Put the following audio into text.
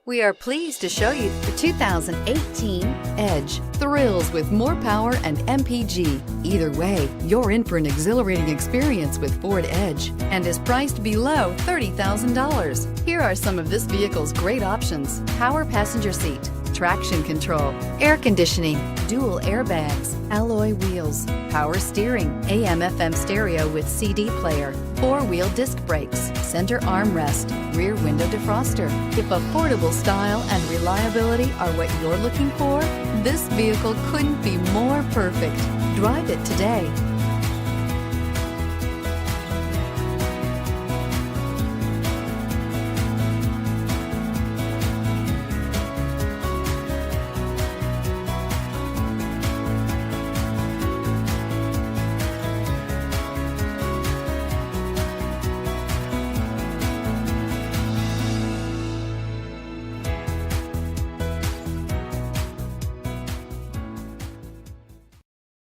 We are pleased to show you the 2018 Edge. Thrills with more power and MPG. Either way, you're in for an exhilarating experience with Ford Edge and is priced below $30,000. Here are some of this vehicle's great options: power passenger seat, traction control, air conditioning, dual airbags, alloy wheels, power steering, AM/FM stereo with CD player, four-wheel disc brakes, center armrest, rear window defroster. If affordable style and reliability are what you're looking for, this vehicle couldn't be more perfect. Drive it today.